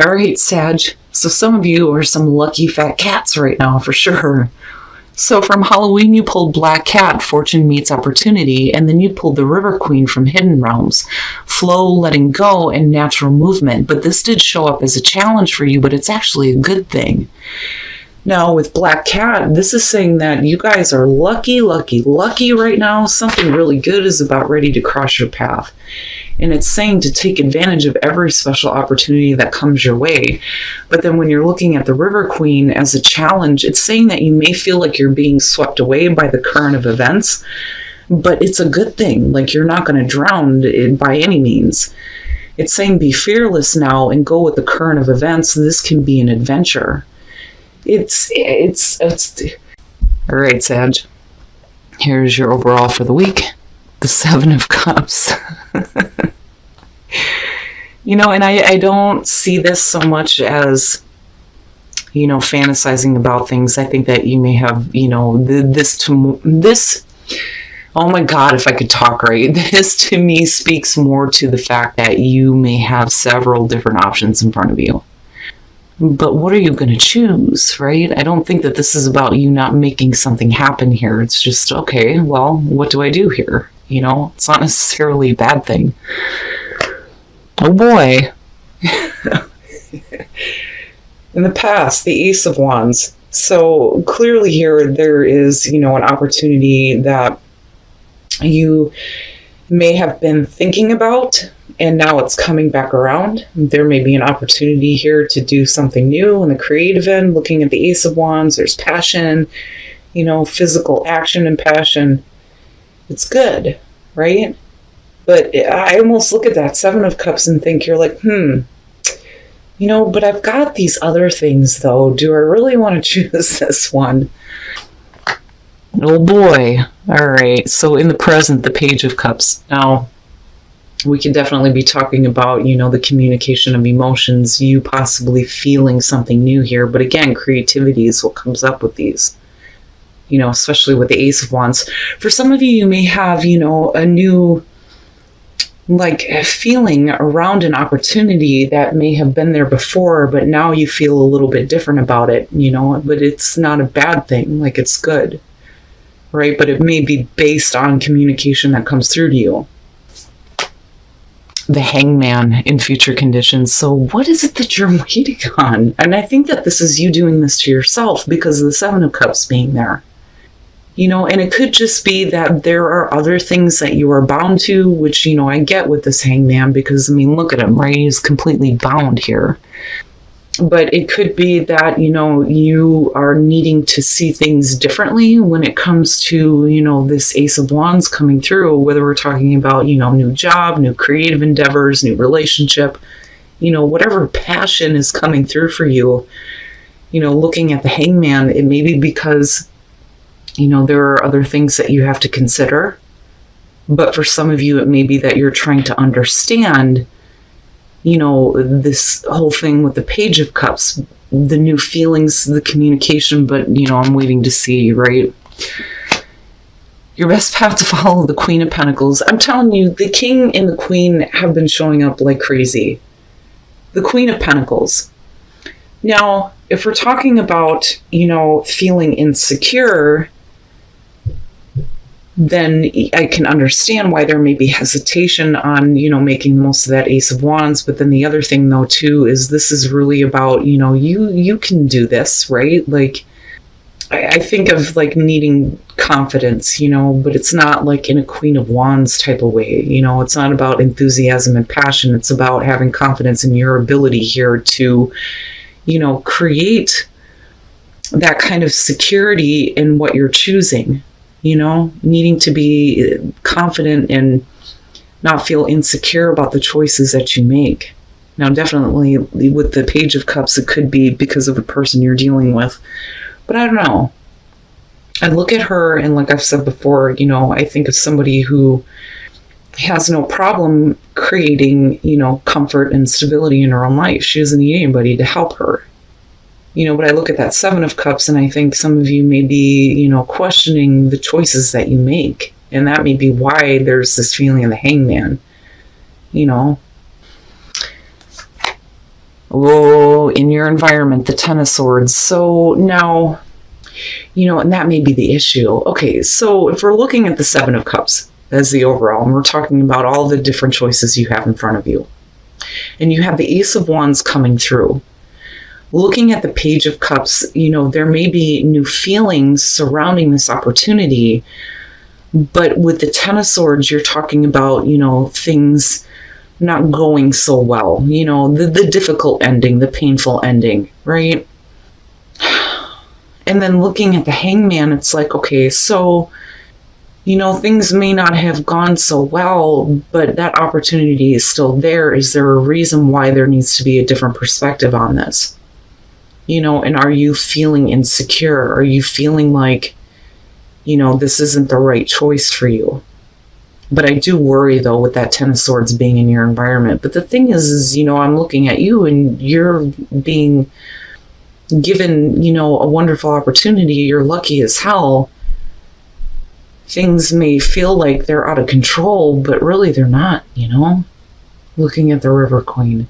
All right, Sag. So some of you are some lucky fat cats right now, for sure. So from Halloween, you pulled Black Cat, Fortune Meets Opportunity, and then you pulled the River Queen from Hidden Realms, flow, letting go, and natural movement. But this did show up as a challenge for you, but it's actually a good thing. Now with Black Cat, this is saying that you guys are lucky right now. Something really good is about ready to cross your path. And it's saying to take advantage of every special opportunity that comes your way. But then when you're looking at the River Queen as a challenge, it's saying that you may feel like you're being swept away by the current of events, but it's a good thing. Like, you're not going to drown by any means. It's saying be fearless now and go with the current of events. This can be an adventure. It's all right, Sag. Here's your overall for the week. The Seven of Cups. And I don't see this so much as, fantasizing about things. I think that you may have, this, oh my God, if I could talk right, this to me speaks more to the fact that you may have several different options in front of you. But what are you going to choose, right? I don't think that this is about you not making something happen here. It's just, okay, well, what do I do here? It's not necessarily a bad thing. Oh boy. In the past, the Ace of Wands. So clearly here, there is, an opportunity that you may have been thinking about, and now it's coming back around. There may be an opportunity here to do something new on the creative end. Looking at the Ace of Wands, there's passion, physical action and passion. It's good, right? But I almost look at that Seven of Cups and think you're like, but I've got these other things though. Do I really want to choose this one? Oh boy. All right. So in the present, the Page of Cups. Now, we can definitely be talking about, the communication of emotions, you possibly feeling something new here. But again, creativity is what comes up with these, especially with the Ace of Wands. For some of you, you may have, a new, a feeling around an opportunity that may have been there before, but now you feel a little bit different about it, but it's not a bad thing. It's good, right? But it may be based on communication that comes through to you. The Hangman in future conditions. So what is it that you're waiting on? And I think that this is you doing this to yourself because of the Seven of Cups being there. And it could just be that there are other things that you are bound to, which, I get with this Hangman because, look at him, right? He's completely bound here. But it could be that, you are needing to see things differently when it comes to, this Ace of Wands coming through, whether we're talking about, new job, new creative endeavors, new relationship, whatever passion is coming through for you, looking at the Hangman, it may be because, there are other things that you have to consider. But for some of you, it may be that you're trying to understand this whole thing with the Page of Cups, the new feelings, the communication, but, I'm waiting to see, right? Your best path to follow the Queen of Pentacles. I'm telling you, the King and the Queen have been showing up like crazy. The Queen of Pentacles. Now, if we're talking about, feeling insecure, then I can understand why there may be hesitation on, making the most of that Ace of Wands. But then the other thing, though, too, is this is really about, you can do this, right? I think of, needing confidence, but it's not in a Queen of Wands type of way. It's not about enthusiasm and passion. It's about having confidence in your ability here to, create that kind of security in what you're choosing. Needing to be confident and not feel insecure about the choices that you make. Now, definitely with the Page of Cups, it could be because of the person you're dealing with. But I don't know. I look at her, and like I've said before, I think of somebody who has no problem creating, comfort and stability in her own life. She doesn't need anybody to help her. But I look at that Seven of Cups and I think some of you may be, questioning the choices that you make. And that may be why there's this feeling of the Hangman, Oh Oh, in your environment, the Ten of Swords. So now, and that may be the issue. Okay, so if we're looking at the Seven of Cups as the overall, and we're talking about all the different choices you have in front of you, and you have the Ace of Wands coming through, looking at the Page of Cups, there may be new feelings surrounding this opportunity, but with the Ten of Swords, you're talking about, things not going so well, the difficult ending, the painful ending, right? And then looking at the Hangman, it's like, okay, so, things may not have gone so well, but that opportunity is still there. Is there a reason why there needs to be a different perspective on this? And are you feeling insecure? Are you feeling like, this isn't the right choice for you? But I do worry, though, with that Ten of Swords being in your environment. But the thing is, I'm looking at you and you're being given, a wonderful opportunity. You're lucky as hell. Things may feel like they're out of control, but really they're not, looking at the River Queen.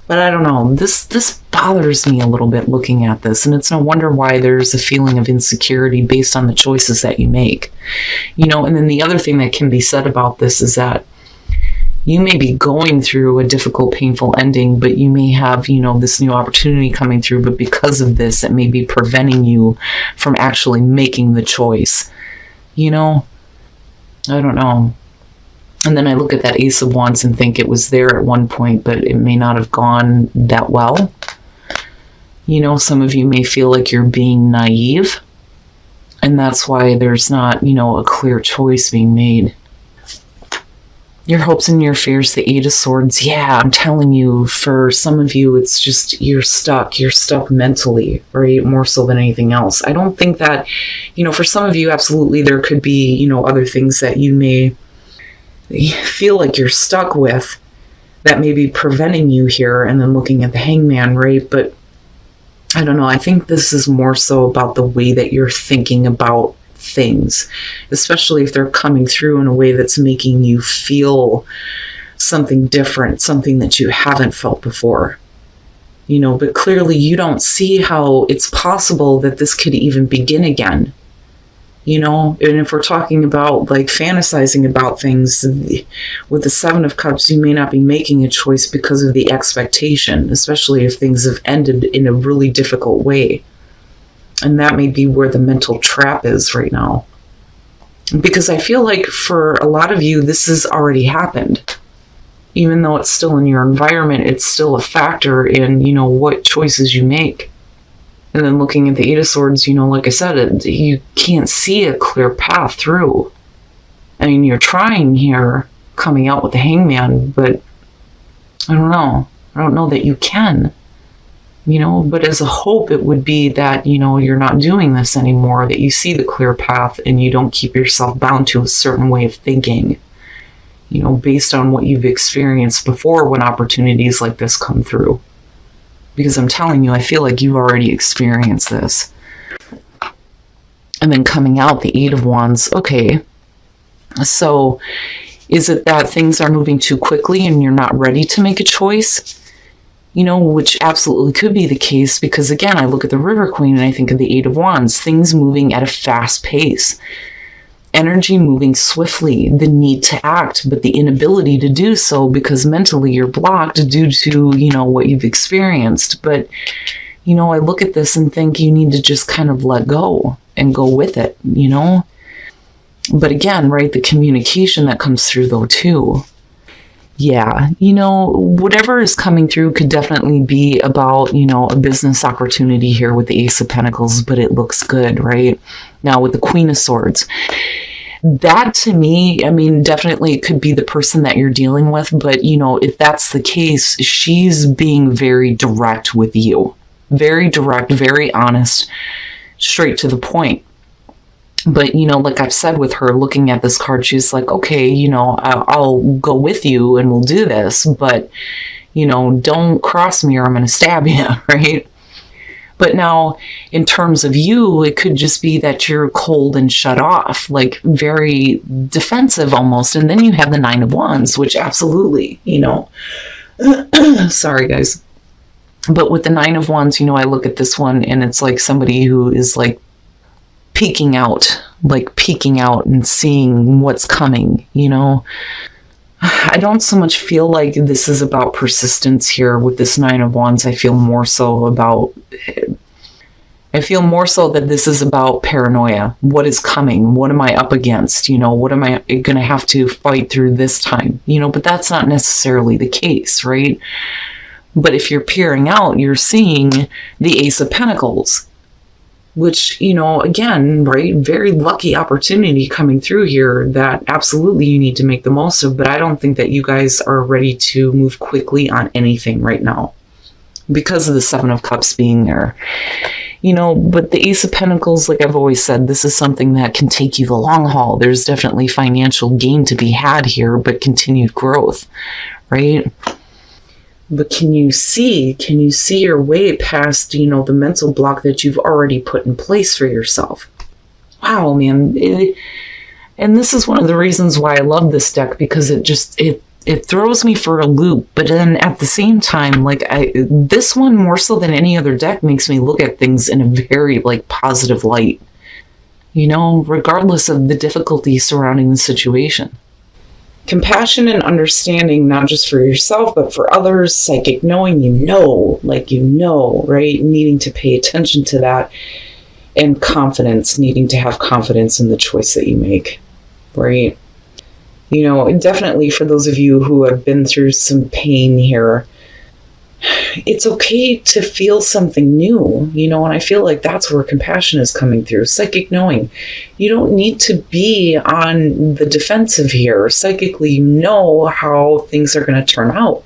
But I don't know, this bothers me a little bit looking at this, and it's no wonder why there's a feeling of insecurity based on the choices that you make. And then the other thing that can be said about this is that you may be going through a difficult, painful ending, but you may have, this new opportunity coming through, but because of this, it may be preventing you from actually making the choice. I don't know. And then I look at that Ace of Wands and think it was there at one point, but it may not have gone that well. Some of you may feel like you're being naive, and that's why there's not, a clear choice being made. Your hopes and your fears, the Eight of Swords. Yeah, I'm telling you, for some of you, it's just you're stuck mentally, right? More so than anything else. I don't think that, for some of you, absolutely, there could be, other things that you may feel like you're stuck with that may be preventing you here, and then looking at the Hangman, right? But I don't know, I think this is more so about the way that you're thinking about things, especially if they're coming through in a way that's making you feel something different, something that you haven't felt before. But clearly you don't see how it's possible that this could even begin again. And if we're talking about like fantasizing about things with the Seven of Cups, you may not be making a choice because of the expectation, especially if things have ended in a really difficult way. And that may be where the mental trap is right now. Because I feel like for a lot of you, this has already happened. Even though it's still in your environment, it's still a factor in, what choices you make. And then looking at the Eight of Swords, like I said, you can't see a clear path through. I mean, you're trying here, coming out with the Hangman, but I don't know. I don't know that you can. But as a hope, it would be that, you're not doing this anymore, that you see the clear path and you don't keep yourself bound to a certain way of thinking, based on what you've experienced before when opportunities like this come through. Because I'm telling you, I feel like you've already experienced this. And then coming out, the Eight of Wands. Okay, so is it that things are moving too quickly and you're not ready to make a choice? Which absolutely could be the case, because again, I look at the River Queen and I think of the Eight of Wands, things moving at a fast pace, energy moving swiftly, the need to act, but the inability to do so because mentally you're blocked due to, what you've experienced. But, I look at this and think you need to just kind of let go and go with it, But again, right, the communication that comes through though too. Yeah, whatever is coming through could definitely be about, a business opportunity here with the Ace of Pentacles, but it looks good, right? Now with the Queen of Swords, that to me, I mean, definitely it could be the person that you're dealing with, but, if that's the case, she's being very direct with you. Very direct, very honest, straight to the point. But, like I've said with her, looking at this card, she's like, okay, I'll go with you and we'll do this, but, don't cross me or I'm going to stab you, right? But now, in terms of you, it could just be that you're cold and shut off, like very defensive almost. And then you have the Nine of Wands, which absolutely, sorry, guys. But with the Nine of Wands, I look at this one and it's like somebody who is like peeking out and seeing what's coming, I don't so much feel like this is about persistence here with this Nine of Wands. I feel more so that this is about paranoia. What is coming? What am I up against? What am I going to have to fight through this time? But that's not necessarily the case, right? But if you're peering out, you're seeing the Ace of Pentacles, which, again, right, very lucky opportunity coming through here that absolutely you need to make the most of. But I don't think that you guys are ready to move quickly on anything right now because of the Seven of Cups being there. But the Ace of Pentacles, like I've always said, this is something that can take you the long haul. There's definitely financial gain to be had here, but continued growth, right? But can you see your way past, the mental block that you've already put in place for yourself? Wow, man. And this is one of the reasons why I love this deck, because it throws me for a loop. But then at the same time, this one more so than any other deck makes me look at things in a very positive light, regardless of the difficulty surrounding the situation. Compassion and understanding, not just for yourself, but for others, psychic knowing, right? Needing to pay attention to that, and confidence, needing to have confidence in the choice that you make, right? Definitely for those of you who have been through some pain here, it's okay to feel something new, and I feel like that's where compassion is coming through. Psychic knowing. You don't need to be on the defensive here. Psychically, how things are going to turn out.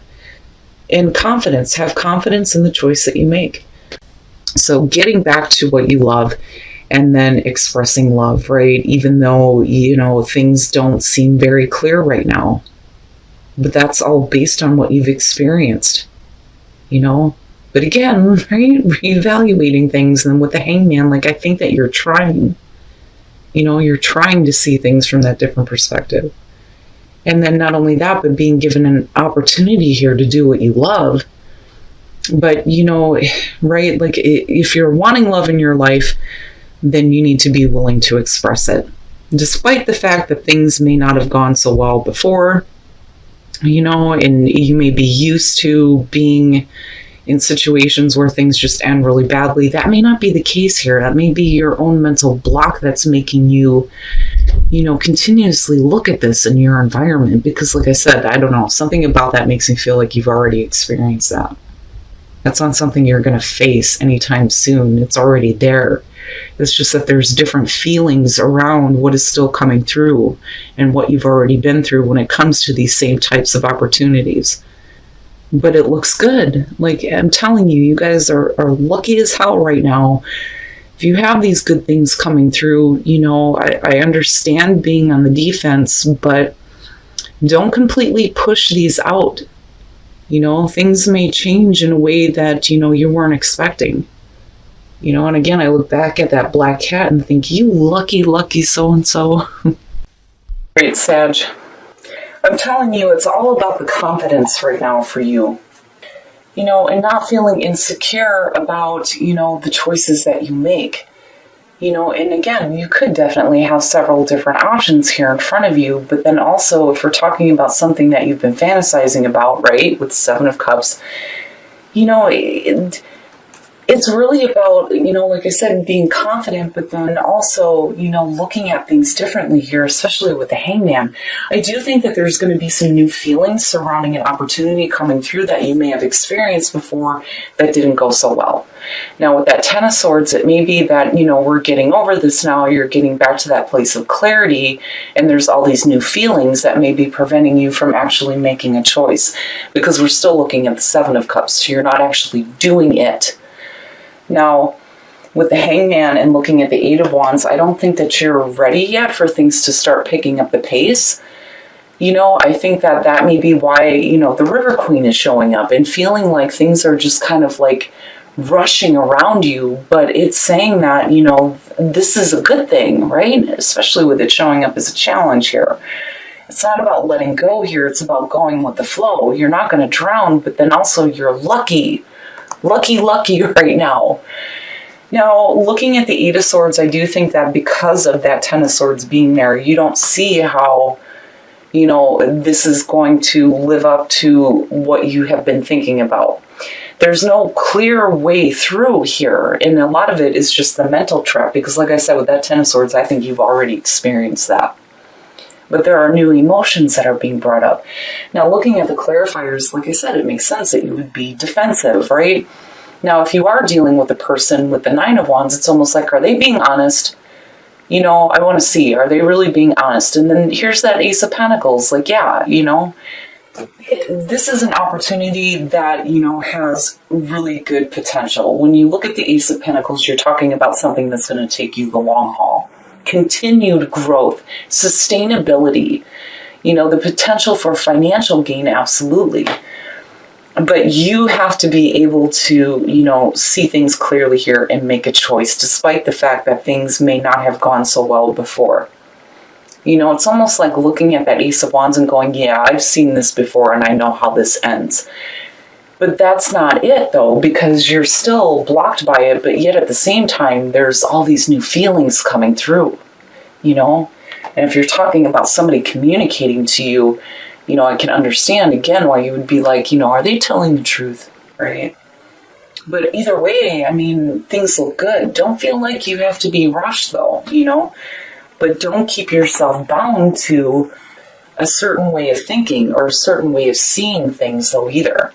And confidence. Have confidence in the choice that you make. So getting back to what you love and then expressing love, right? Even though, things don't seem very clear right now. But that's all based on what you've experienced. But again, right, reevaluating things. And with the Hangman, I think that you're trying, you're trying to see things from that different perspective. And then not only that, but being given an opportunity here to do what you love. But, right, if you're wanting love in your life, then you need to be willing to express it. Despite the fact that things may not have gone so well before, and you may be used to being in situations where things just end really badly. That may not be the case here. That may be your own mental block that's making you, continuously look at this in your environment. Because like I said, I don't know, something about that makes me feel like you've already experienced that. That's not something you're going to face anytime soon. It's already there. It's just that there's different feelings around what is still coming through and what you've already been through when it comes to these same types of opportunities. But it looks good. I'm telling you, you guys are lucky as hell right now. If you have these good things coming through, I understand being on the defense, but don't completely push these out. Things may change in a way that, you weren't expecting. And again, I look back at that black cat and think, you lucky, lucky so-and-so. Great, Sag. I'm telling you, it's all about the confidence right now for you. And not feeling insecure about, the choices that you make. And again, you could definitely have several different options here in front of you. But then also, if we're talking about something that you've been fantasizing about, right, with Seven of Cups, it's really about, like I said, being confident, but then also, looking at things differently here, especially with the Hangman. I do think that there's going to be some new feelings surrounding an opportunity coming through that you may have experienced before that didn't go so well. Now, with that Ten of Swords, it may be that, we're getting over this now, you're getting back to that place of clarity, and there's all these new feelings that may be preventing you from actually making a choice, because we're still looking at the Seven of Cups, so you're not actually doing it. Now, with the Hangman and looking at the Eight of Wands, I don't think that you're ready yet for things to start picking up the pace. I think that may be why, the River Queen is showing up and feeling like things are just kind of rushing around you. But it's saying that, this is a good thing, right? Especially with it showing up as a challenge here. It's not about letting go here. It's about going with the flow. You're not going to drown, but then also you're lucky. Lucky, lucky right now. Now, looking at the Eight of Swords, I do think that because of that Ten of Swords being there, you don't see how, this is going to live up to what you have been thinking about. There's no clear way through here, and a lot of it is just the mental trap, because like I said, with that Ten of Swords, I think you've already experienced that. But there are new emotions that are being brought up. Now, looking at the clarifiers, like I said, it makes sense that you would be defensive, right? Now, if you are dealing with a person with the Nine of Wands, it's almost like, are they being honest? I want to see, are they really being honest? And then here's that Ace of Pentacles, like, yeah, this is an opportunity that, has really good potential. When you look at the Ace of Pentacles, you're talking about something that's going to take you the long haul. Continued growth, sustainability, the potential for financial gain, absolutely. But you have to be able to, see things clearly here and make a choice, despite the fact that things may not have gone so well before. It's almost like looking at that Ace of Wands and going, yeah, I've seen this before and I know how this ends. But that's not it, though, because you're still blocked by it, but yet at the same time, there's all these new feelings coming through, And if you're talking about somebody communicating to you, I can understand, again, why you would be like, are they telling the truth, right? But either way, things look good. Don't feel like you have to be rushed, though, But don't keep yourself bound to a certain way of thinking or a certain way of seeing things, though, either.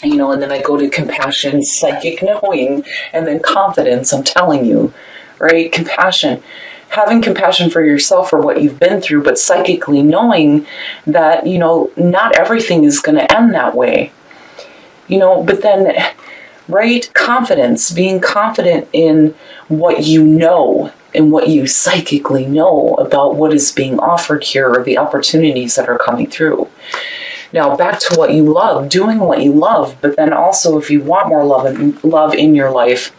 And then I go to compassion, psychic knowing, and then confidence, I'm telling you, right? Compassion. Having compassion for yourself for what you've been through, but psychically knowing that, not everything is going to end that way. But then, right? Confidence, being confident in what you know and what you psychically know about what is being offered here or the opportunities that are coming through. Now, back to what you love, doing what you love, but then also if you want more love in your life,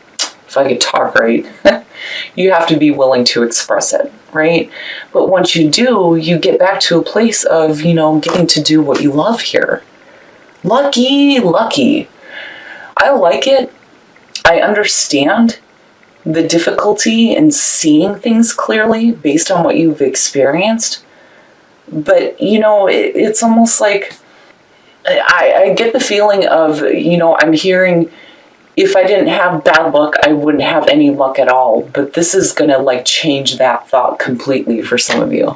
if I could talk right, you have to be willing to express it, right? But once you do, you get back to a place of, getting to do what you love here. Lucky, lucky. I like it. I understand the difficulty in seeing things clearly based on what you've experienced. But, it's almost like I get the feeling of, I'm hearing, if I didn't have bad luck, I wouldn't have any luck at all. But this is going to change that thought completely for some of you.